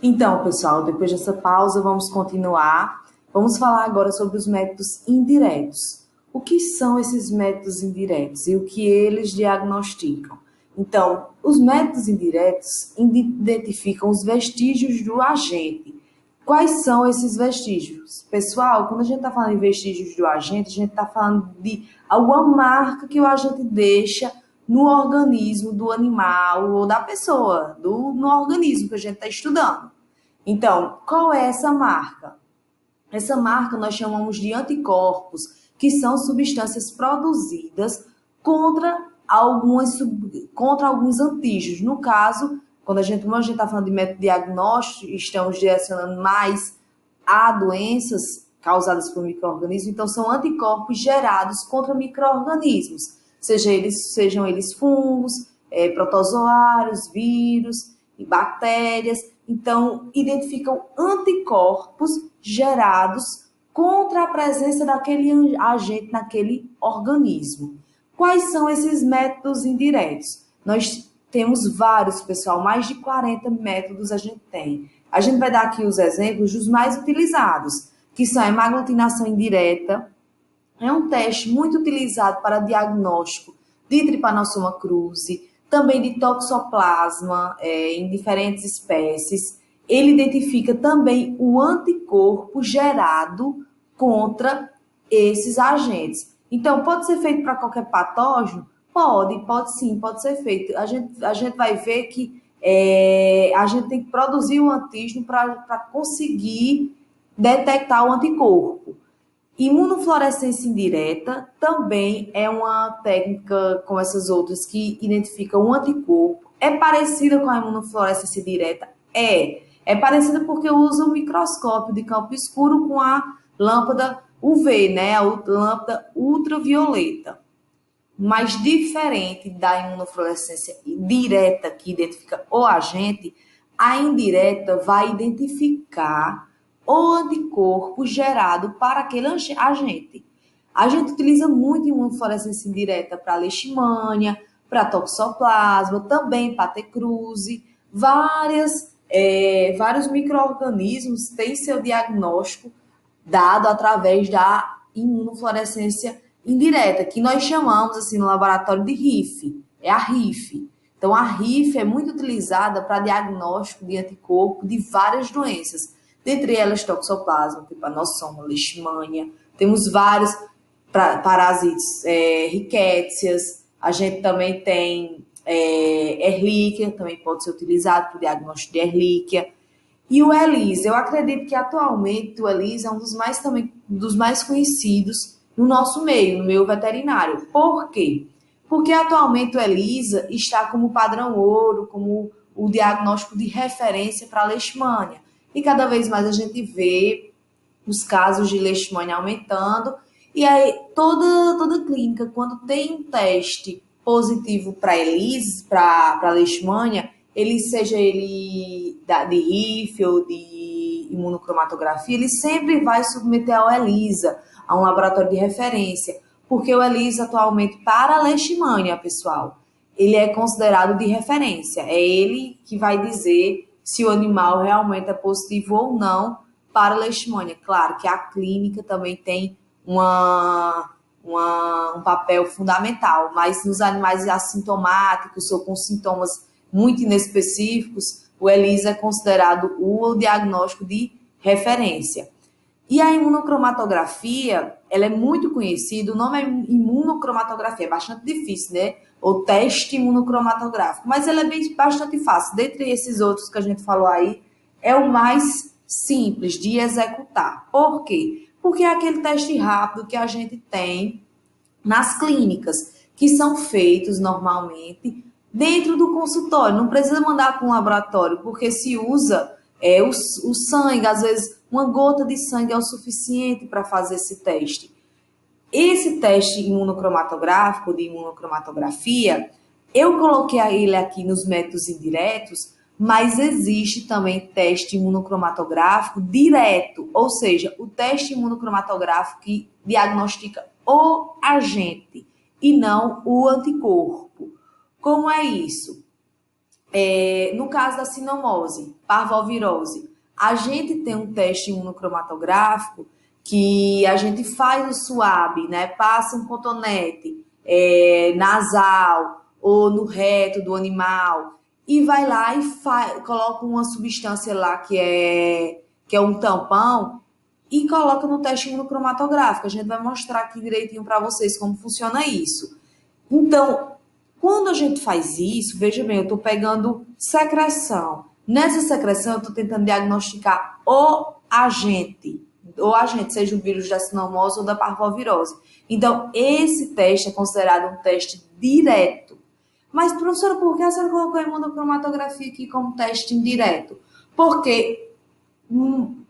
Então, pessoal, depois dessa pausa, vamos continuar. Vamos falar agora sobre os métodos indiretos. O que são esses métodos indiretos e o que eles diagnosticam? Então, os métodos indiretos identificam os vestígios do agente. Quais são esses vestígios? Pessoal, quando a gente está falando de vestígios do agente, a gente está falando de alguma marca que o agente deixa no organismo do animal ou da pessoa, no organismo que a gente está estudando. Então, qual é essa marca? Essa marca nós chamamos de anticorpos, que são substâncias produzidas contra contra alguns antígenos. No caso, como a gente está falando de método diagnóstico, estamos direcionando mais a doenças causadas por micro-organismos, então são anticorpos gerados contra micro-organismos, sejam eles fungos, protozoários, vírus e bactérias. Então, identificam anticorpos gerados contra a presença daquele agente naquele organismo. Quais são esses métodos indiretos? Nós temos vários, pessoal, mais de 40 métodos a gente tem. A gente vai dar aqui os exemplos dos mais utilizados, que são a hemaglutinação indireta, é um teste muito utilizado para diagnóstico de Trypanosoma cruzi, também de toxoplasma em diferentes espécies. Ele identifica também o anticorpo gerado contra esses agentes. Então, pode ser feito para qualquer patógeno? Pode sim, pode ser feito. A gente vai ver que a gente tem que produzir um antígeno para conseguir detectar o anticorpo. Imunofluorescência indireta também é uma técnica como essas outras que identifica um anticorpo. É parecida com a imunofluorescência direta? É parecida porque usa o microscópio de campo escuro com a lâmpada UV, né? A lâmpada ultravioleta. Mas diferente da imunofluorescência direta, que identifica o agente, a indireta vai identificar o anticorpo gerado para aquele agente. A gente utiliza muito imunofluorescência indireta para leishmania, para toxoplasma, também para T. cruzi. Vários micro-organismos têm seu diagnóstico dado através da imunofluorescência indireta, que nós chamamos assim no laboratório de RIF, é a RIF. Então, a RIF é muito utilizada para diagnóstico de anticorpo de várias doenças, dentre elas toxoplasma, trypanosoma, leishmania. Temos vários parasitas, rickétsias. A gente também tem Ehrlichia, também pode ser utilizado para o diagnóstico de Ehrlichia. E o ELISA, eu acredito que atualmente o ELISA é um dos mais conhecidos no nosso meio, no meio veterinário. Por quê? Porque atualmente o ELISA está como padrão ouro, como o diagnóstico de referência para a leishmania. E cada vez mais a gente vê os casos de leishmania aumentando. E aí toda clínica, quando tem um teste positivo para ELISA, para leishmania, seja ele de RIF ou de imunocromatografia, ele sempre vai submeter ao ELISA, a um laboratório de referência, porque o ELISA atualmente para a leishmania, pessoal, ele é considerado de referência. É ele que vai dizer se o animal realmente é positivo ou não para a leishmania. Claro que a clínica também tem um papel fundamental, mas nos animais assintomáticos ou com sintomas muito inespecíficos, o ELISA é considerado o diagnóstico de referência. E a imunocromatografia, ela é muito conhecida, o nome é imunocromatografia, é bastante difícil, né? O teste imunocromatográfico, mas ela é bastante fácil. Dentre esses outros que a gente falou aí, é o mais simples de executar. Por quê? Porque é aquele teste rápido que a gente tem nas clínicas, que são feitos normalmente dentro do consultório. Não precisa mandar para um laboratório, porque se usa o sangue, às vezes uma gota de sangue é o suficiente para fazer esse teste. Esse teste imunocromatográfico, de imunocromatografia, eu coloquei ele aqui nos métodos indiretos, mas existe também teste imunocromatográfico direto, ou seja, o teste imunocromatográfico que diagnostica o agente e não o anticorpo. Como é isso? No caso da sinomose, parvovirose, a gente tem um teste imunocromatográfico que a gente faz o swab, né? Passa um cotonete nasal ou no reto do animal e vai lá e coloca uma substância lá que é um tampão e coloca no teste imunocromatográfico. A gente vai mostrar aqui direitinho para vocês como funciona isso. Então, quando a gente faz isso, veja bem, eu estou pegando secreção. Nessa secreção, eu estou tentando diagnosticar o agente, seja o vírus da sinomose ou da parvovirose. Então, esse teste é considerado um teste direto. Mas, professora, por que a senhora colocou a imunocromatografia aqui como teste indireto? Porque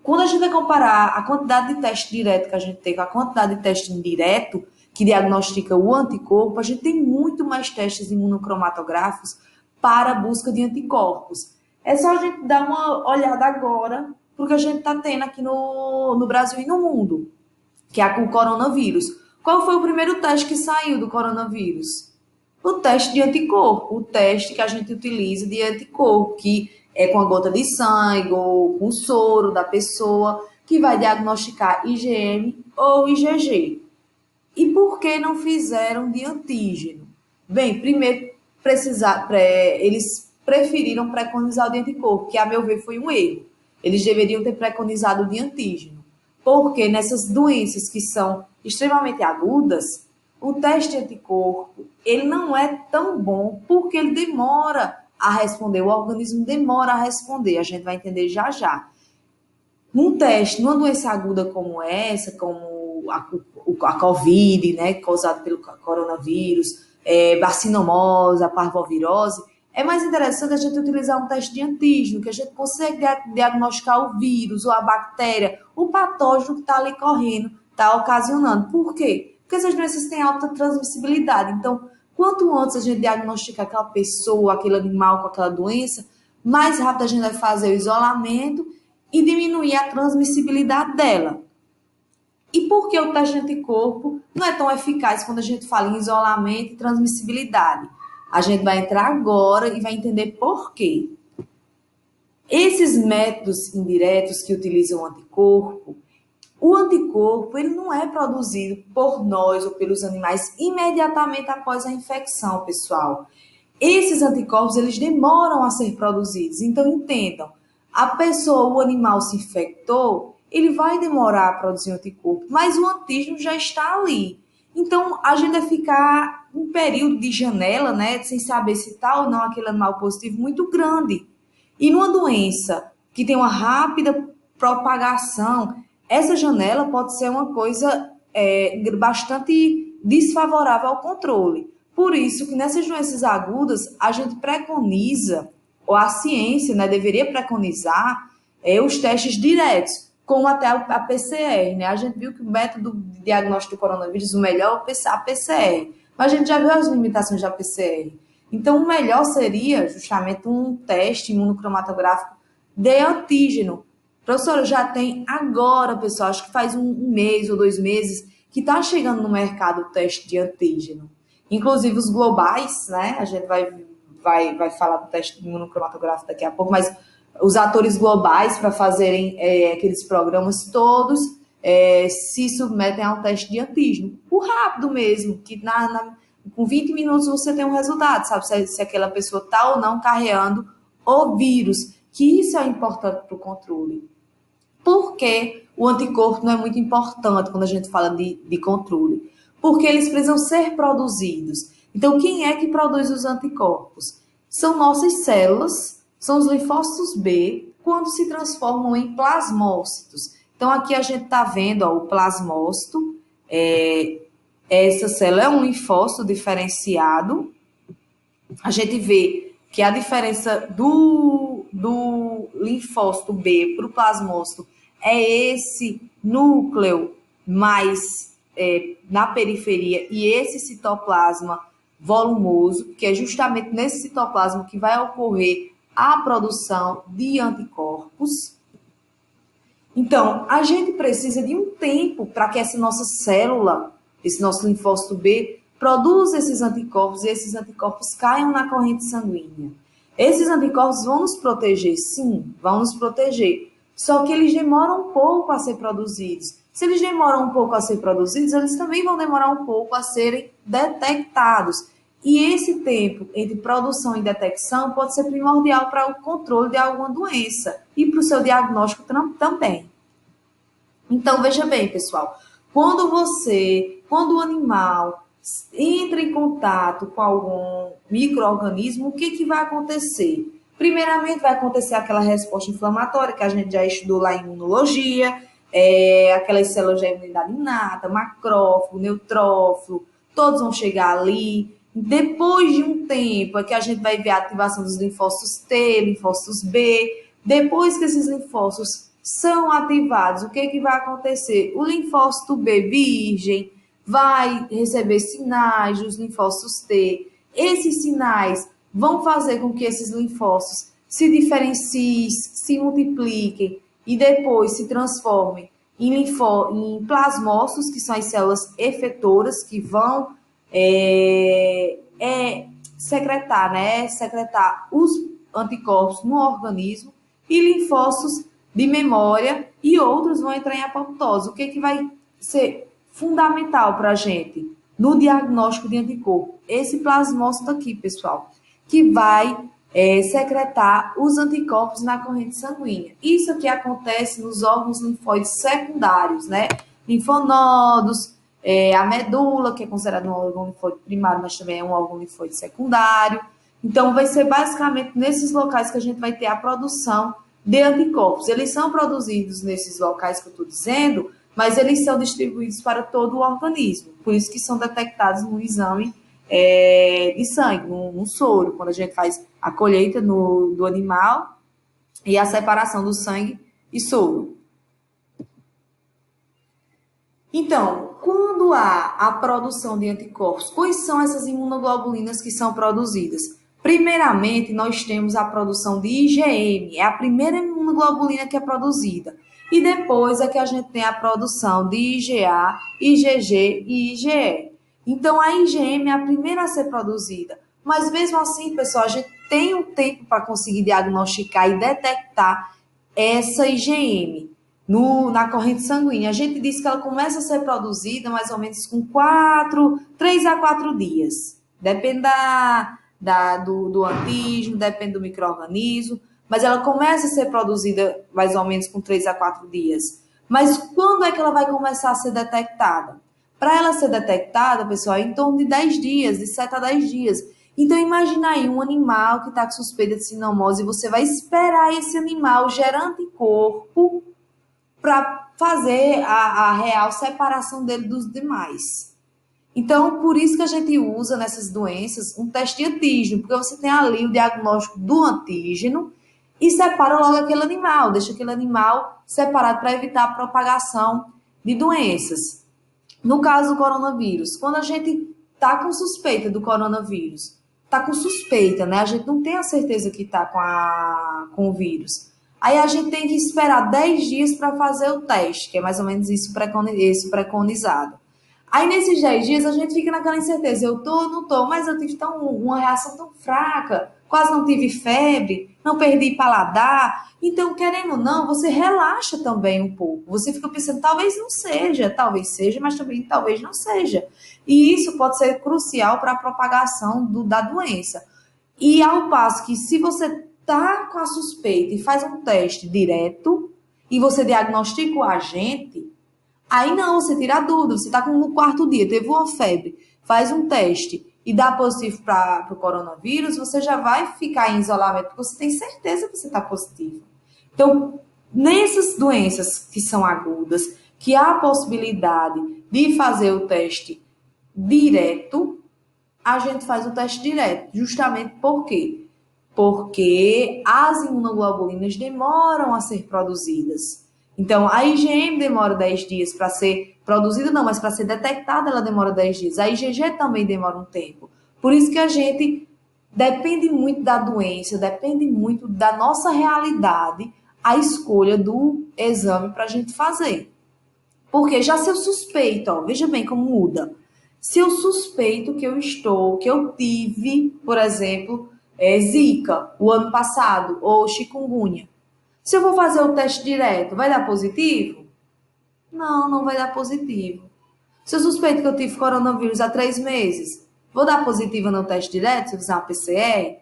quando a gente vai comparar a quantidade de teste direto que a gente tem com a quantidade de teste indireto, que diagnostica o anticorpo, a gente tem muito mais testes imunocromatográficos para a busca de anticorpos. É só a gente dar uma olhada agora para o que a gente está tendo aqui no Brasil e no mundo, que é com o coronavírus. Qual foi o primeiro teste que saiu do coronavírus? O teste de anticorpo, o teste que a gente utiliza de anticorpo, que é com a gota de sangue ou com o soro da pessoa, que vai diagnosticar IgM ou IgG. E por que não fizeram de antígeno? Bem, primeiro, eles preferiram preconizar o de anticorpo, que a meu ver foi um erro. Eles deveriam ter preconizado o de antígeno, porque nessas doenças que são extremamente agudas, o teste de anticorpo ele não é tão bom porque ele demora a responder, o organismo demora a responder, a gente vai entender já já. Num teste, numa doença aguda como essa, como a Covid, né, causada pelo coronavírus, a sinomose, a parvovirose, é mais interessante a gente utilizar um teste de antígeno, que a gente consegue diagnosticar o vírus, ou a bactéria, o patógeno que está ali correndo, está ocasionando. Por quê? Porque essas doenças têm alta transmissibilidade. Então, quanto antes a gente diagnosticar aquela pessoa, aquele animal com aquela doença, mais rápido a gente vai fazer o isolamento e diminuir a transmissibilidade dela. E por que o teste de anticorpo não é tão eficaz quando a gente fala em isolamento e transmissibilidade? A gente vai entrar agora e vai entender por quê. Esses métodos indiretos que utilizam o anticorpo ele não é produzido por nós ou pelos animais imediatamente após a infecção, pessoal. Esses anticorpos eles demoram a ser produzidos. Então, entendam, a pessoa, o animal se infectou, ele vai demorar a produzir anticorpo, mas o antígeno já está ali. Então, a gente vai ficar um período de janela, né, sem saber se está ou não aquele animal positivo muito grande. E numa doença que tem uma rápida propagação, essa janela pode ser uma coisa bastante desfavorável ao controle. Por isso que nessas doenças agudas, a gente preconiza, ou a ciência deveria preconizar, os testes diretos, como até a PCR. Né? A gente viu que o método de diagnóstico do coronavírus, o melhor é a PCR. Mas a gente já viu as limitações da PCR. Então, o melhor seria justamente um teste imunocromatográfico de antígeno. Professora, já tem agora, pessoal, acho que faz um mês ou 2 meses, que está chegando no mercado o teste de antígeno. Inclusive os globais, né? A gente vai falar do teste imunocromatográfico daqui a pouco, mas os atores globais para fazerem aqueles programas todos se submetem a um teste de antígeno. O rápido mesmo, que com 20 minutos você tem um resultado, sabe? Se aquela pessoa está ou não carregando o vírus, que isso é importante para o controle. Por que o anticorpo não é muito importante quando a gente fala de controle? Porque eles precisam ser produzidos. Então, quem é que produz os anticorpos? São nossas células, são os linfócitos B, quando se transformam em plasmócitos. Então, aqui a gente está vendo o plasmócito. Essa célula é um linfócito diferenciado. A gente vê que a diferença do linfócito B para o plasmócito é esse núcleo mais na periferia e esse citoplasma volumoso, que é justamente nesse citoplasma que vai ocorrer a produção de anticorpos. Então, a gente precisa de um tempo para que essa nossa célula, esse nosso linfócito B, produza esses anticorpos e esses anticorpos caiam na corrente sanguínea. Esses anticorpos vão nos proteger? Sim, vão nos proteger. Só que eles demoram um pouco a ser produzidos. Se eles demoram um pouco a ser produzidos, eles também vão demorar um pouco a serem detectados. E esse tempo entre produção e detecção pode ser primordial para o controle de alguma doença e para o seu diagnóstico também. Então, veja bem, pessoal, quando o animal entra em contato com algum micro-organismo, o que vai acontecer? Primeiramente, vai acontecer aquela resposta inflamatória que a gente já estudou lá em imunologia, aquelas células de imunidade inata, macrófago, neutrófilo, todos vão chegar ali. Depois de um tempo é que a gente vai ver a ativação dos linfócitos T, linfócitos B. Depois que esses linfócitos são ativados, o que vai acontecer? O linfócito B virgem vai receber sinais dos linfócitos T. Esses sinais vão fazer com que esses linfócitos se diferenciem, se multipliquem e depois se transformem em plasmócitos, que são as células efetoras que vão secretar os anticorpos no organismo, e linfócitos de memória e outros vão entrar em apoptose. O que vai ser fundamental para a gente no diagnóstico de anticorpo? Esse plasmócito aqui, pessoal, que vai secretar os anticorpos na corrente sanguínea. Isso aqui acontece nos órgãos linfóides secundários, né? Linfonodos, a medula, que é considerado um órgão linfóide primário, mas também é um órgão linfóide secundário. Então, vai ser basicamente nesses locais que a gente vai ter a produção de anticorpos. Eles são produzidos nesses locais que eu estou dizendo, mas eles são distribuídos para todo o organismo. Por isso que são detectados no exame de sangue, no soro, quando a gente faz a colheita do animal e a separação do sangue e soro. Então, quando há a produção de anticorpos, quais são essas imunoglobulinas que são produzidas? Primeiramente, nós temos a produção de IgM, é a primeira imunoglobulina que é produzida. E depois é que a gente tem a produção de IgA, IgG e IgE. Então, a IgM é a primeira a ser produzida. Mas mesmo assim, pessoal, a gente tem um tempo para conseguir diagnosticar e detectar essa IgM na corrente sanguínea. A gente diz que ela começa a ser produzida mais ou menos com 3 a 4 dias. Depende do antígeno, depende do micro-organismo, mas ela começa a ser produzida mais ou menos com 3 a 4 dias. Mas quando é que ela vai começar a ser detectada? Para ela ser detectada, pessoal, é em torno de 10 dias, de 7 a 10 dias. Então, imagina aí um animal que está com suspeita de sinomose e você vai esperar esse animal gerar anticorpo para fazer a real separação dele dos demais. Então, por isso que a gente usa nessas doenças um teste de antígeno, porque você tem ali o diagnóstico do antígeno e separa logo aquele animal, deixa aquele animal separado para evitar a propagação de doenças. No caso do coronavírus, quando a gente está com suspeita do coronavírus, está com suspeita, né? A gente não tem a certeza que está com o vírus. Aí a gente tem que esperar 10 dias para fazer o teste, que é mais ou menos isso preconizado. Aí nesses 10 dias a gente fica naquela incerteza, eu tô, não tô, mas eu tive uma reação tão fraca, quase não tive febre, não perdi paladar. Então, querendo ou não, você relaxa também um pouco. Você fica pensando, talvez seja, mas também talvez não seja. E isso pode ser crucial para a propagação da doença. E ao passo que se você tá com a suspeita e faz um teste direto e você diagnostica o agente, aí não, você tira a dúvida, você está no quarto dia, teve uma febre, faz um teste e dá positivo para o coronavírus, você já vai ficar em isolamento, porque você tem certeza que você está positivo. Então, nessas doenças que são agudas, que há a possibilidade de fazer o teste direto, a gente faz o teste direto, justamente por quê? Porque as imunoglobulinas demoram a ser produzidas. Então, a IgM demora 10 dias para ser produzida, não, mas para ser detectada ela demora 10 dias. A IgG também demora um tempo. Por isso que a gente depende muito da doença, depende muito da nossa realidade, a escolha do exame para a gente fazer. Porque já se eu suspeito, ó, veja bem como muda. Se eu suspeito que eu tive, por exemplo, Zika o ano passado, ou chikungunya. Se eu vou fazer o teste direto, vai dar positivo? Não, não vai dar positivo. Se eu suspeito que eu tive coronavírus há 3 meses, vou dar positiva no teste direto, se eu fizer uma PCR?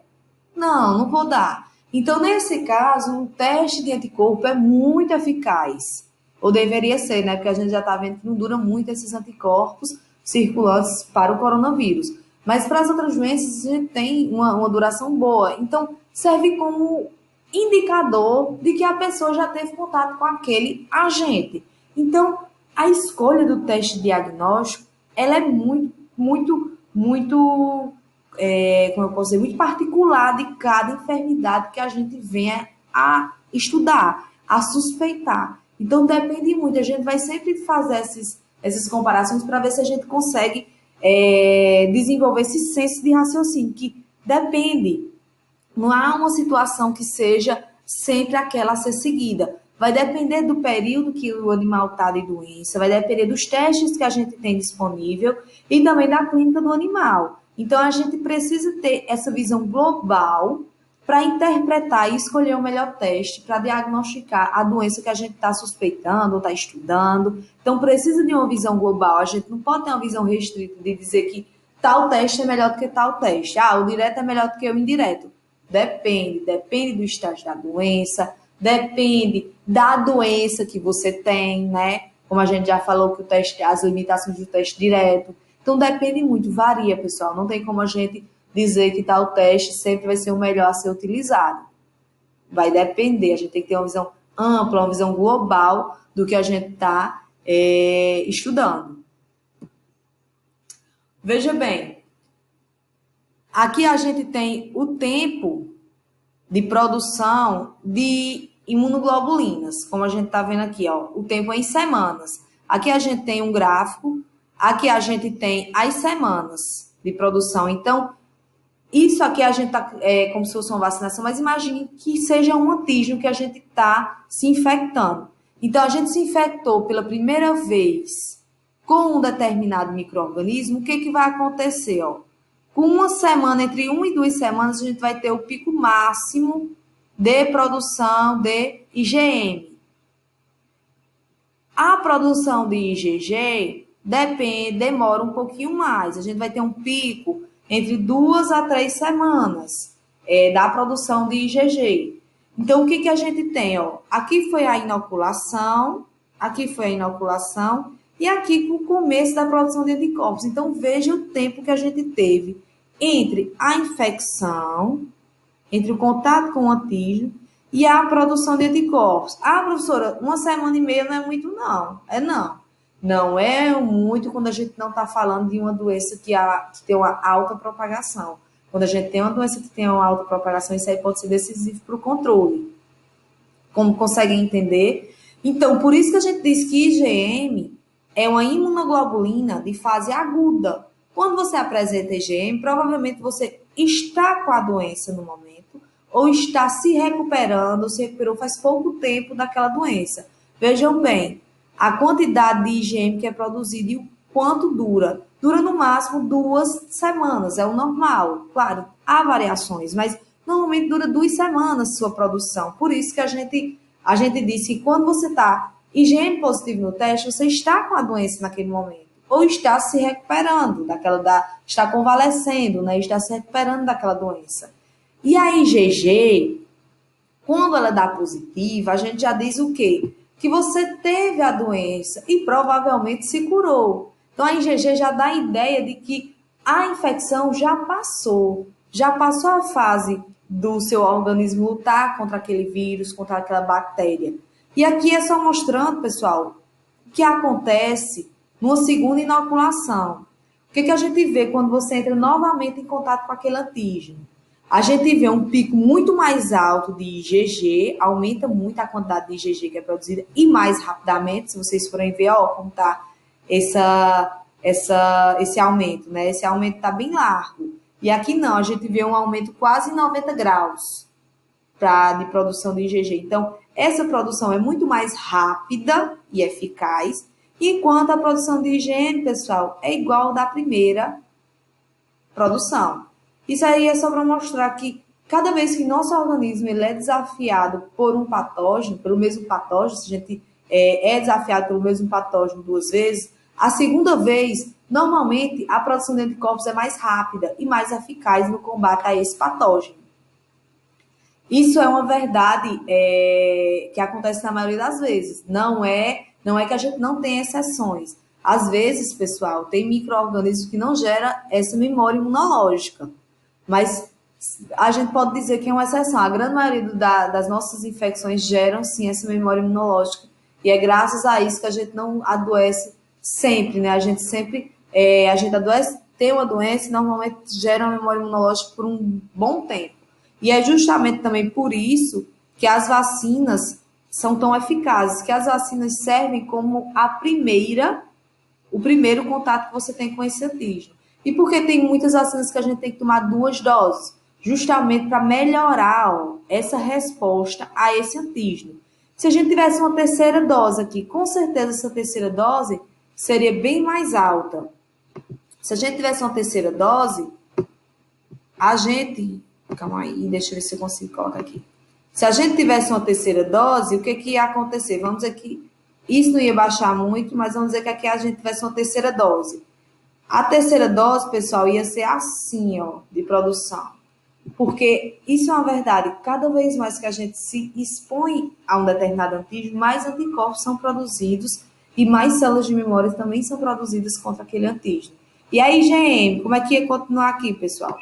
Não, não vou dar. Então, nesse caso, um teste de anticorpo é muito eficaz. Ou deveria ser, né? Porque a gente já está vendo que não dura muito esses anticorpos circulantes para o coronavírus. Mas para as outras doenças, a gente tem uma duração boa. Então, serve como indicador de que a pessoa já teve contato com aquele agente. Então, a escolha do teste diagnóstico, ela é muito, como eu posso dizer, muito particular de cada enfermidade que a gente venha a estudar, a suspeitar. Então, depende muito. A gente vai sempre fazer essas comparações para ver se a gente consegue desenvolver esse senso de raciocínio, que depende. Não há uma situação que seja sempre aquela a ser seguida. Vai depender do período que o animal está de doença, vai depender dos testes que a gente tem disponível e também da clínica do animal. Então, a gente precisa ter essa visão global para interpretar e escolher o melhor teste para diagnosticar a doença que a gente está suspeitando ou está estudando. Então, precisa de uma visão global. A gente não pode ter uma visão restrita de dizer que tal teste é melhor do que tal teste. O direto é melhor do que o indireto. Depende do estágio da doença, depende da doença que você tem, né? Como a gente já falou, que o teste, as limitações do teste direto. Então, depende muito, varia, pessoal. Não tem como a gente dizer que tal teste sempre vai ser o melhor a ser utilizado. Vai depender, a gente tem que ter uma visão ampla, uma visão global do que a gente está estudando. Veja bem, aqui a gente tem o tempo de produção de imunoglobulinas, como a gente está vendo aqui, ó, o tempo é em semanas. Aqui a gente tem um gráfico, aqui a gente tem as semanas de produção. Então, isso aqui a gente está como se fosse uma vacinação, mas imagine que seja um antígeno que a gente está se infectando. Então, a gente se infectou pela primeira vez com um determinado micro-organismo, o que vai acontecer? Ó? Com uma semana, entre 1 e 2 semanas, a gente vai ter o pico máximo de produção de IgM. A produção de IgG demora um pouquinho mais. A gente vai ter um pico entre 2 a 3 semanas da produção de IgG. Então, o que a gente tem? Ó? Aqui foi a inoculação, e aqui o começo da produção de anticorpos. Então, veja o tempo que a gente teve entre a infecção, entre o contato com o antígeno e a produção de anticorpos. Professora, 1 semana e meia não é muito, não. Não é muito quando a gente não está falando de uma doença que tem uma alta propagação. Quando a gente tem uma doença que tem uma alta propagação, isso aí pode ser decisivo para o controle. Como conseguem entender? Então, por isso que a gente diz que IgM é uma imunoglobulina de fase aguda. Quando você apresenta IgM, provavelmente você está com a doença no momento ou está se recuperando, se recuperou faz pouco tempo daquela doença. Vejam bem, a quantidade de IgM que é produzida e o quanto dura. Dura no máximo 2 semanas, é o normal. Claro, há variações, mas normalmente dura 2 semanas sua produção. Por isso que a gente disse que quando você está IgM positivo no teste, você está com a doença naquele momento. Ou está se recuperando está convalescendo, né? Está se recuperando daquela doença. E a IgG, quando ela dá positiva, a gente já diz o quê? Que você teve a doença e provavelmente se curou. Então, a IgG já dá a ideia de que a infecção já passou a fase do seu organismo lutar contra aquele vírus, contra aquela bactéria. E aqui é só mostrando, pessoal, o que acontece numa segunda inoculação. O que a gente vê quando você entra novamente em contato com aquele antígeno? A gente vê um pico muito mais alto de IgG, aumenta muito a quantidade de IgG que é produzida e mais rapidamente, se vocês forem ver, ó, como está esse aumento, né? Esse aumento está bem largo. E aqui não, a gente vê um aumento quase 90 graus de produção de IgG. Então, essa produção é muito mais rápida e eficaz, enquanto a produção de IgM, pessoal, é igual da primeira produção. Isso aí é só para mostrar que cada vez que nosso organismo ele é desafiado por um patógeno, pelo mesmo patógeno, se a gente é desafiado pelo mesmo patógeno 2 vezes, a segunda vez, normalmente, a produção de anticorpos é mais rápida e mais eficaz no combate a esse patógeno. Isso é uma verdade que acontece na maioria das vezes. Não é que a gente não tem exceções. Às vezes, pessoal, tem micro-organismos que não geram essa memória imunológica. Mas a gente pode dizer que é uma exceção. A grande maioria das nossas infecções geram, sim, essa memória imunológica. E é graças a isso que a gente não adoece sempre, né? A gente sempre, a gente adoece, tem uma doença e normalmente gera uma memória imunológica por um bom tempo. E é justamente também por isso que as vacinas são tão eficazes, que as vacinas servem como o primeiro contato que você tem com esse antígeno. E por que tem muitas vacinas que a gente tem que tomar 2 doses? Justamente para melhorar essa resposta a esse antígeno. Se a gente tivesse uma terceira dose aqui, com certeza essa terceira dose seria bem mais alta. Se a gente tivesse uma terceira dose, a gente... Calma aí, deixa eu ver se eu consigo colocar aqui. Se a gente tivesse uma terceira dose, o que ia acontecer? Vamos dizer que isso não ia baixar muito, mas vamos dizer que aqui a gente tivesse uma terceira dose. A terceira dose, pessoal, ia ser assim, ó, de produção. Porque isso é uma verdade. Cada vez mais que a gente se expõe a um determinado antígeno, mais anticorpos são produzidos e mais células de memória também são produzidas contra aquele antígeno. E a IgM, como é que ia continuar aqui, pessoal?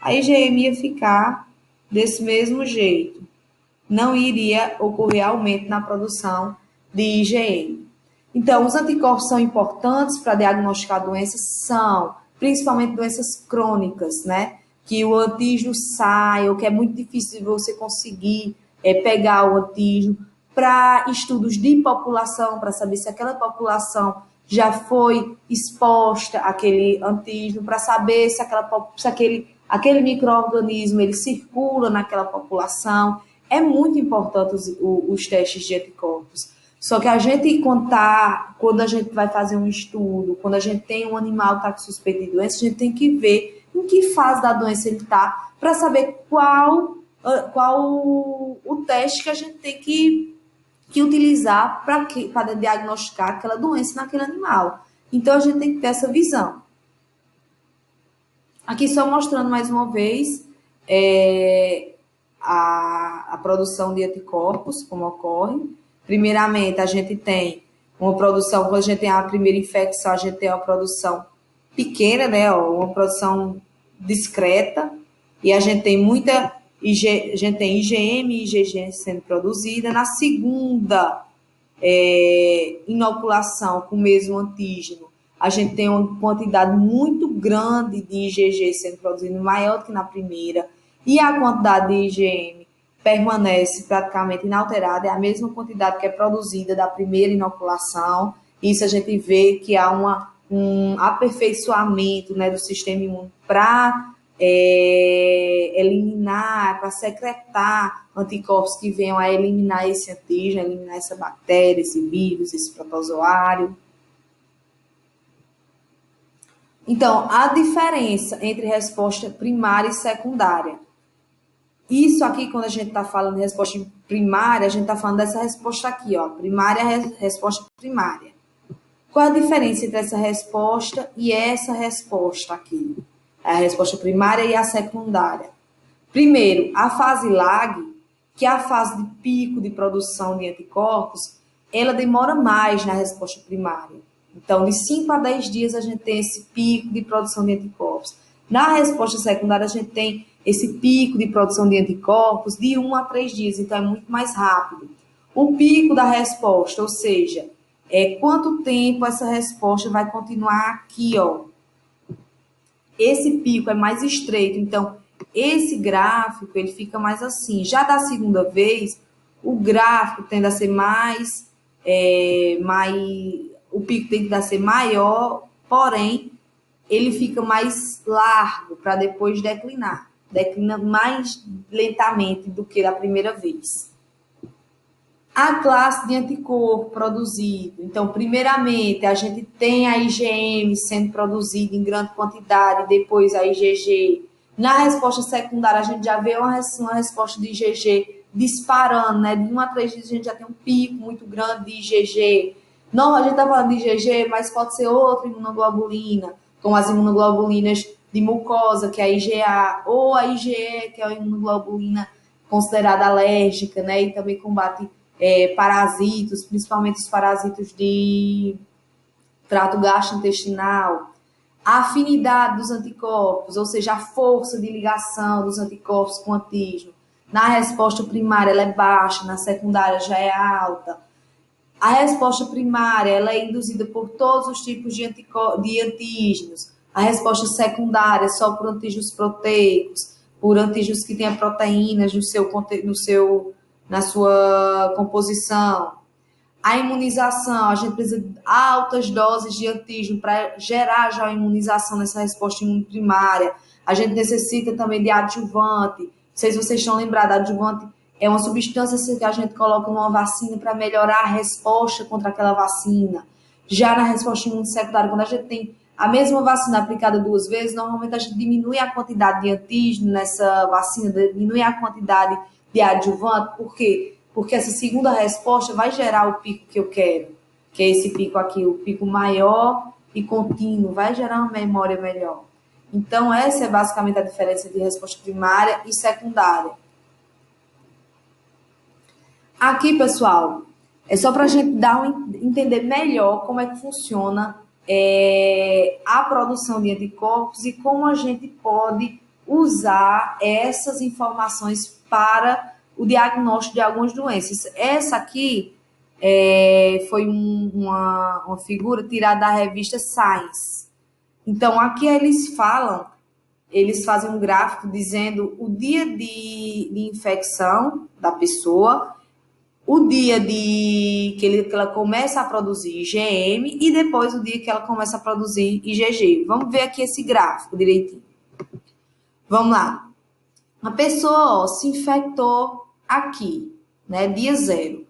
A IgM ia ficar desse mesmo jeito. Não iria ocorrer aumento na produção de IgM. Então, os anticorpos são importantes para diagnosticar doenças? São, principalmente doenças crônicas, né? Que o antígeno sai, ou que é muito difícil de você conseguir pegar o antígeno, para estudos de população, para saber se aquela população já foi exposta àquele antígeno, para saber se aquele micro-organismo ele circula naquela população. É muito importante os testes de anticorpos. Só que a gente, quando a gente vai fazer um estudo, quando a gente tem um animal que está com suspeita de doença, a gente tem que ver em que fase da doença ele está, para saber qual o teste que a gente tem que utilizar para diagnosticar aquela doença naquele animal. Então, a gente tem que ter essa visão. Aqui só mostrando mais uma vez a produção de anticorpos, como ocorre. Primeiramente, a gente tem uma produção, quando a gente tem a primeira infecção, a gente tem uma produção pequena, né, uma produção discreta, e a gente tem a gente tem IgM e IgG sendo produzida. Na segunda inoculação com o mesmo antígeno, a gente tem uma quantidade muito grande de IgG sendo produzida, maior do que na primeira, e a quantidade de IgM permanece praticamente inalterada, é a mesma quantidade que é produzida da primeira inoculação. Isso a gente vê que há um aperfeiçoamento, né, do sistema imune para eliminar, para secretar anticorpos que venham a eliminar esse antígeno, eliminar essa bactéria, esse vírus, esse protozoário. Então, a diferença entre resposta primária e secundária. Isso aqui, quando a gente está falando de resposta primária, a gente está falando dessa resposta aqui, ó, primária, resposta primária. Qual a diferença entre essa resposta e essa resposta aqui? A resposta primária e a secundária. Primeiro, a fase lag, que é a fase de pico de produção de anticorpos, ela demora mais na resposta primária. Então, de 5 a 10 dias a gente tem esse pico de produção de anticorpos. Na resposta secundária, a gente tem esse pico de produção de anticorpos de 1 a 3 dias, então é muito mais rápido. O pico da resposta, ou seja, quanto tempo essa resposta vai continuar aqui, ó. Esse pico é mais estreito, então esse gráfico ele fica mais assim. Já da segunda vez, o gráfico tende a ser o pico tem que ser maior, porém ele fica mais largo para depois declinar. Declina mais lentamente do que da primeira vez. A classe de anticorpo produzido. Então, primeiramente, a gente tem a IgM sendo produzida em grande quantidade, depois a IgG Na resposta secundária, a gente já vê uma resposta de IgG disparando, né? De 1 a 3 dias a gente já tem um pico muito grande de IgG. Não, a gente está falando de IgG, mas pode ser outra imunoglobulina, como as imunoglobulinas de mucosa, que é a IgA, ou a IgE, que é a imunoglobulina considerada alérgica, né? E também combate parasitos, principalmente os parasitos de trato gastrointestinal. A afinidade dos anticorpos, ou seja, a força de ligação dos anticorpos com o antígeno. Na resposta primária ela é baixa, na secundária já é alta. A resposta primária ela é induzida por todos os tipos de antígenos. A resposta secundária é só por antígenos proteicos, por antígenos que têm proteínas na sua composição. A imunização, a gente precisa de altas doses de antígeno para gerar já a imunização nessa resposta imunoprimária. A gente necessita também de adjuvante. Não sei se vocês estão lembrados, adjuvante é uma substância que a gente coloca numa vacina para melhorar a resposta contra aquela vacina. Já na resposta imunossecundária, quando a gente tem a mesma vacina aplicada 2 vezes, normalmente a gente diminui a quantidade de antígeno nessa vacina, diminui a quantidade de adjuvante. Por quê? Porque essa segunda resposta vai gerar o pico que eu quero, que é esse pico aqui, o pico maior e contínuo, vai gerar uma memória melhor. Então, essa é basicamente a diferença de resposta primária e secundária. Aqui, pessoal, é só para a gente entender melhor como é que funciona a produção de anticorpos e como a gente pode usar essas informações para o diagnóstico de algumas doenças. Essa aqui foi uma figura tirada da revista Science. Então, aqui eles fazem um gráfico dizendo o dia de infecção da pessoa, o dia que ela começa a produzir IgM e depois o dia que ela começa a produzir IgG. Vamos ver aqui esse gráfico direitinho. Vamos lá. A pessoa se infectou aqui, né? Dia 0.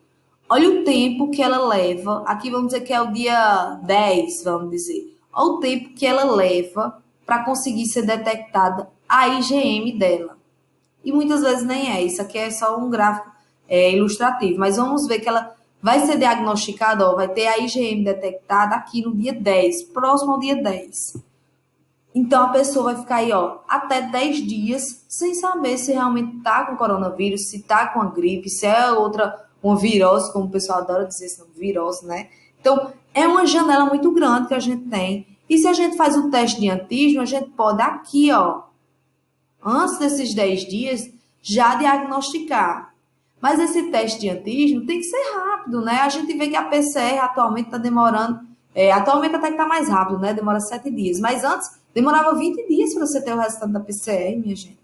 Olha o tempo que ela leva. Aqui vamos dizer que é o dia 10, vamos dizer. Olha o tempo que ela leva para conseguir ser detectada a IgM dela. E muitas vezes nem é. Isso aqui é só um gráfico ilustrativo. Mas vamos ver que ela vai ser diagnosticada, ó, vai ter a IgM detectada aqui no dia 10, próximo ao dia 10. Então, a pessoa vai ficar aí, ó, até 10 dias sem saber se realmente está com coronavírus, se está com a gripe, se é uma virose, como o pessoal adora dizer, se não virose, né? Então, é uma janela muito grande que a gente tem. E se a gente faz o teste de antígeno, a gente pode aqui, ó, antes desses 10 dias, já diagnosticar. Mas esse teste de antígeno tem que ser rápido, né? A gente vê que a PCR atualmente está demorando, atualmente até que está mais rápido, né? Demora 7 dias. Mas antes, demorava 20 dias para você ter o resultado da PCR, minha gente.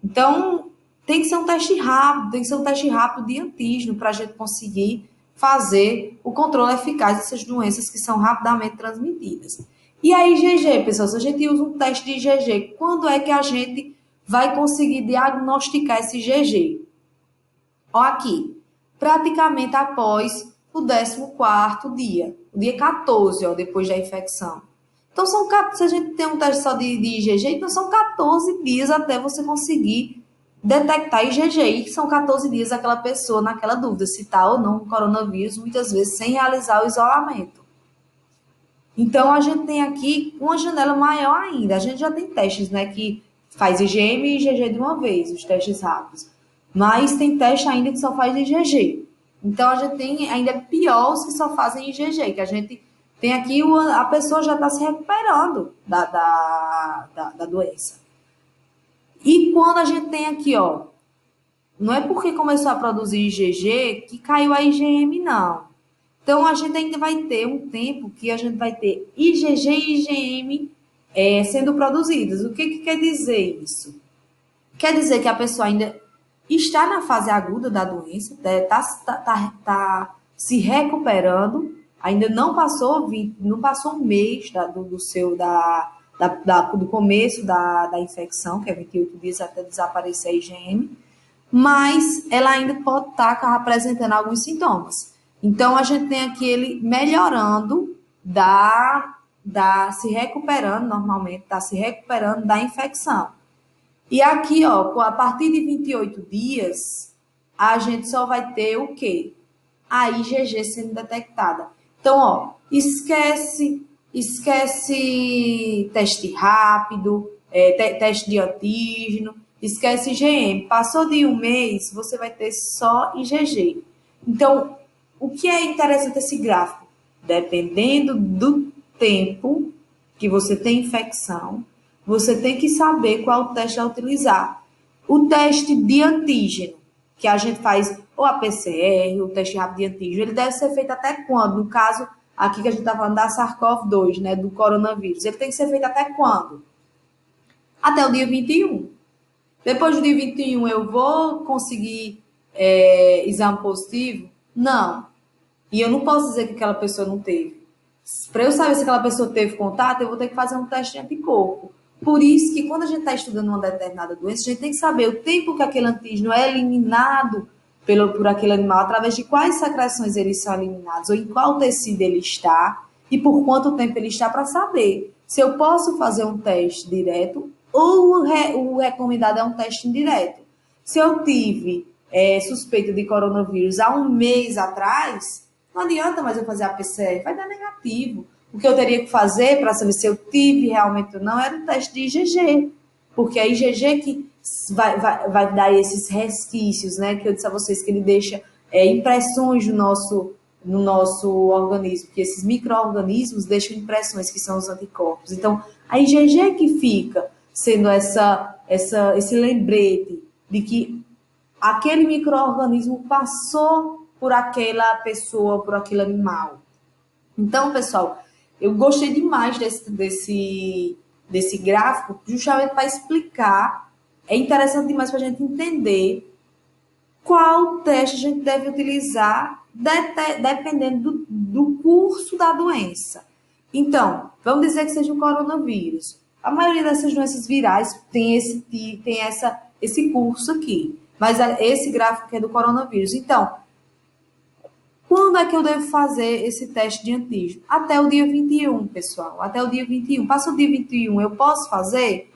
Então, tem que ser um teste rápido de antígeno para a gente conseguir fazer o controle eficaz dessas doenças que são rapidamente transmitidas. E aí, IgG, pessoal, se a gente usa um teste de IgG, quando é que a gente vai conseguir diagnosticar esse IgG? Ó aqui, praticamente após o 14º dia, o dia 14, ó, depois da infecção. Então, se a gente tem um teste só de IgG, então são 14 dias até você conseguir detectar IgG, e são 14 dias aquela pessoa naquela dúvida, se está ou não com coronavírus, muitas vezes sem realizar o isolamento. Então, a gente tem aqui uma janela maior ainda. A gente já tem testes, né, que faz IgM e IgG de uma vez, os testes rápidos. Mas tem teste ainda que só faz IgG. Então, a gente tem ainda pior os que só fazem IgG, que a gente tem aqui, a pessoa já está se recuperando da doença. E quando a gente tem aqui, ó, não é porque começou a produzir IgG que caiu a IgM, não. Então, a gente ainda vai ter um tempo que a gente vai ter IgG e IgM sendo produzidas. O que quer dizer isso? Quer dizer que a pessoa ainda está na fase aguda da doença, está se recuperando, ainda não passou um mês do começo da infecção, que é 28 dias até desaparecer a IgM, mas ela ainda pode estar apresentando alguns sintomas. Então, a gente tem aqui ele melhorando, se recuperando normalmente, está se recuperando da infecção. E aqui, ó, a partir de 28 dias, a gente só vai ter o quê? A IgG sendo detectada. Então, ó, esquece teste rápido, teste de antígeno, esquece IgM. Passou de um mês, você vai ter só IgG. Então, o que é interessante esse gráfico? Dependendo do tempo que você tem infecção, você tem que saber qual o teste a utilizar. O teste de antígeno, que a gente faz, ou a PCR, o teste rápido de antígeno, ele deve ser feito até quando? No caso, aqui que a gente está falando da SARS-CoV-2, né, do coronavírus. Ele tem que ser feito até quando? Até o dia 21. Depois do dia 21, eu vou conseguir exame positivo? Não. E eu não posso dizer que aquela pessoa não teve. Para eu saber se aquela pessoa teve contato, eu vou ter que fazer um teste de anticorpo. Por isso que quando a gente está estudando uma determinada doença, a gente tem que saber o tempo que aquele antígeno é eliminado por aquele animal, através de quais secreções eles são eliminados, ou em qual tecido ele está, e por quanto tempo ele está, para saber se eu posso fazer um teste direto ou o recomendado é um teste indireto. Se eu tive suspeita de coronavírus há um mês atrás, não adianta mais eu fazer a PCR, vai dar negativo. O que eu teria que fazer para saber se eu tive realmente ou não era o teste de IgG, porque a IgG que vai dar esses resquícios, né? Que eu disse a vocês que ele deixa impressões no nosso organismo, que esses micro-organismos deixam impressões, que são os anticorpos. Então, a IgG que fica sendo esse lembrete de que aquele micro-organismo passou por aquela pessoa, por aquele animal. Então, pessoal, eu gostei demais desse gráfico, justamente para explicar. É interessante demais para a gente entender qual teste a gente deve utilizar dependendo do curso da doença. Então, vamos dizer que seja um coronavírus. A maioria dessas doenças virais tem esse curso aqui, mas esse gráfico aqui é do coronavírus. Então, quando é que eu devo fazer esse teste de antígeno? Até o dia 21, pessoal. Até o dia 21. Passa o dia 21, eu posso fazer?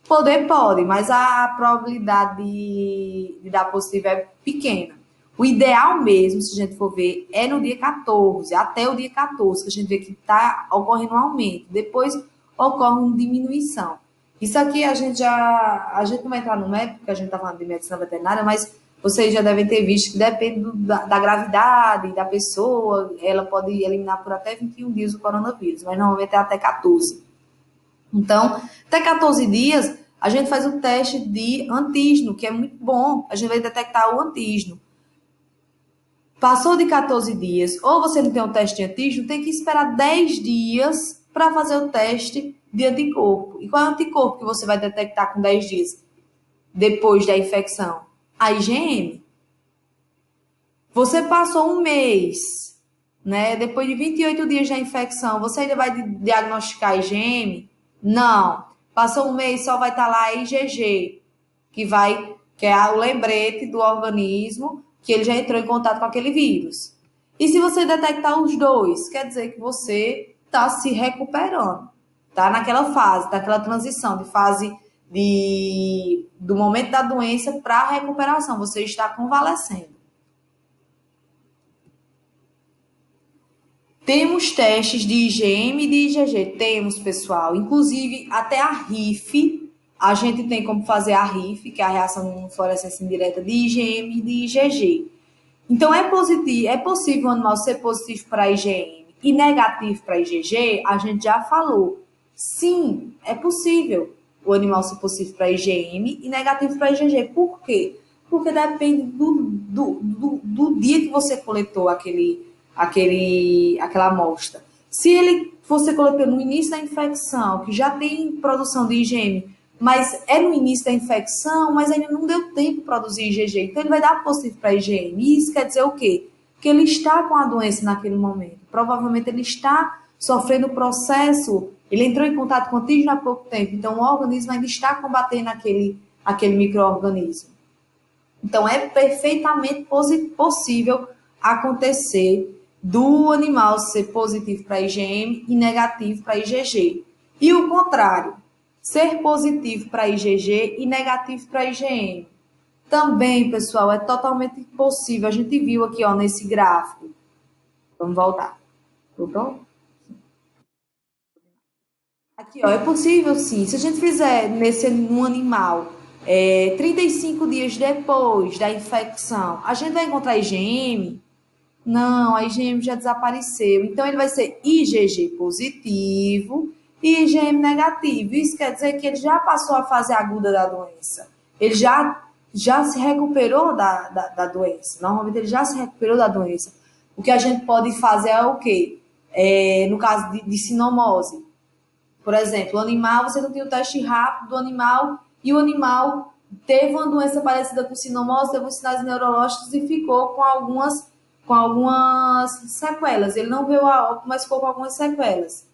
Pode, mas a probabilidade de dar positivo é pequena. O ideal mesmo, se a gente for ver, é no dia 14, até o dia 14, que a gente vê que está ocorrendo um aumento. Depois ocorre uma diminuição. Isso aqui a gente não vai entrar no médico, porque a gente está falando de medicina veterinária, mas vocês já devem ter visto que depende da gravidade da pessoa, ela pode eliminar por até 21 dias o coronavírus, mas normalmente é até 14. Então, até 14 dias, a gente faz o teste de antígeno, que é muito bom, a gente vai detectar o antígeno. Passou de 14 dias, ou você não tem um teste de antígeno, tem que esperar 10 dias para fazer o teste de anticorpo. E qual é o anticorpo que você vai detectar com 10 dias depois da infecção? A IgM. Você passou um mês, né? Depois de 28 dias da infecção, você ainda vai diagnosticar a IgM? Não. Passou um mês, só vai estar lá a IgG, que é o lembrete do organismo que ele já entrou em contato com aquele vírus. E se você detectar os dois, quer dizer que você está se recuperando, tá naquela fase, daquela transição de fase do momento da doença para a recuperação, você está convalescendo. Temos testes de IgM e de IgG, temos, pessoal, inclusive até a RIF, a gente tem como fazer a RIF, que é a reação de fluorescência indireta de IgM e de IgG. Então, é possível o animal ser positivo para IgM e negativo para IgG? A gente já falou. Sim, é possível o animal ser positivo para IgM e negativo para IgG. Por quê? Porque depende do dia que você coletou aquela amostra. Se você coletou no início da infecção, que já tem produção de IgM, mas é no início da infecção, mas ainda não deu tempo de produzir IgG, então ele vai dar positivo para IgM. E isso quer dizer o quê? Que ele está com a doença naquele momento. Provavelmente ele está sofrendo o processo, ele entrou em contato com o antígeno há pouco tempo, então o organismo ainda está combatendo aquele micro-organismo. Então é perfeitamente possível acontecer do animal ser positivo para IgM e negativo para IgG. E o contrário, ser positivo para IgG e negativo para IgM. Também, pessoal, é totalmente possível. A gente viu aqui, ó, nesse gráfico. Vamos voltar. Tudo? Aqui, ó, é possível sim. Se a gente fizer num animal 35 dias depois da infecção, a gente vai encontrar IgM? Não, a IgM já desapareceu. Então, ele vai ser IgG positivo e IgM negativo. Isso quer dizer que ele já passou a fase aguda da doença. Ele já se recuperou da doença. Normalmente, ele já se recuperou da doença. O que a gente pode fazer é o quê? No caso de sinomose. Por exemplo, o animal, você não tem o teste rápido do animal e o animal teve uma doença parecida com sinomose, teve sinais neurológicos e ficou com algumas sequelas. Ele não veio a óbito, mas ficou com algumas sequelas.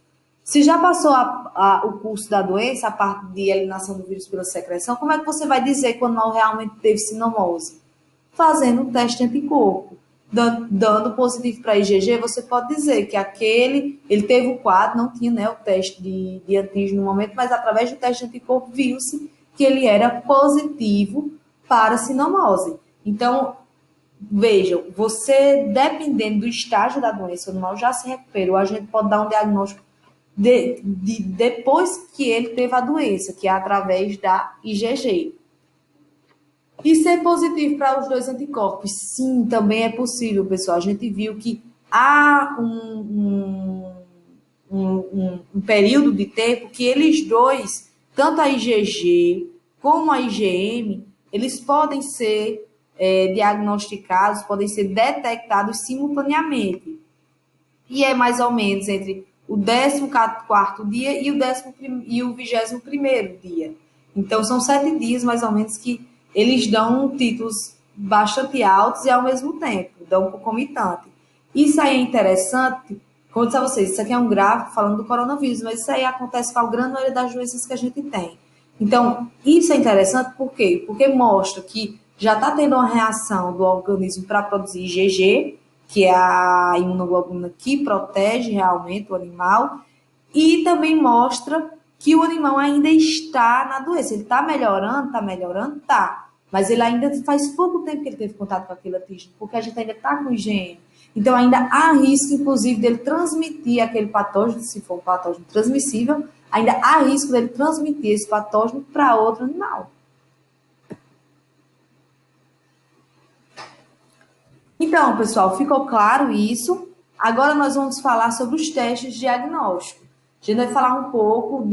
Se já passou o curso da doença, a parte de eliminação do vírus pela secreção, como é que você vai dizer que o animal realmente teve sinomose? Fazendo um teste anticorpo. Dando positivo para IgG, você pode dizer que ele teve o quadro, não tinha, né, o teste de antígeno no momento, mas através do teste de anticorpo viu-se que ele era positivo para sinomose. Então, vejam, você, dependendo do estágio da doença, o animal já se recuperou, a gente pode dar um diagnóstico depois que ele teve a doença, que é através da IgG. E ser positivo para os dois anticorpos? Sim, também é possível, pessoal. A gente viu que há um período de tempo que eles dois, tanto a IgG como a IgM, eles podem ser diagnosticados, podem ser detectados simultaneamente. E é mais ou menos entre o 14º dia e o 21º dia. Então, são 7 dias, mais ou menos, que eles dão títulos bastante altos e, ao mesmo tempo, dão concomitante. Isso aí é interessante, como eu disse a vocês, isso aqui é um gráfico falando do coronavírus, mas isso aí acontece com a grande maioria das doenças que a gente tem. Então, isso é interessante por quê? Porque mostra que já está tendo uma reação do organismo para produzir IgG, que é a imunoglobulina que protege realmente o animal, e também mostra que o animal ainda está na doença. Ele está melhorando, tá. Mas ele ainda faz pouco tempo que ele teve contato com aquele antígeno, porque a gente ainda está com IgM. Então, ainda há risco, inclusive, dele transmitir aquele patógeno, se for um patógeno transmissível, ainda há risco dele transmitir esse patógeno para outro animal. Então, pessoal, ficou claro isso? Agora nós vamos falar sobre os testes de diagnóstico. A gente vai falar um pouco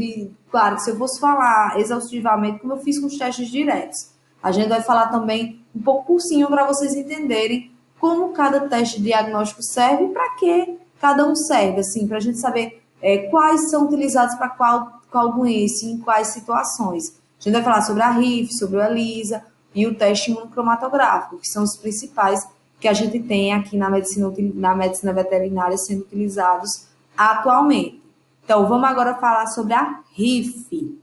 claro, que se eu fosse falar exaustivamente, como eu fiz com os testes diretos. A gente vai falar também um pouco por cima para vocês entenderem como cada teste de diagnóstico serve e para que cada um serve, assim, para a gente saber quais são utilizados para qual doença e em quais situações. A gente vai falar sobre a RIF, sobre o ELISA e o teste imunocromatográfico, que são os principais que a gente tem aqui na medicina veterinária sendo utilizados atualmente. Então, vamos agora falar sobre a RIF.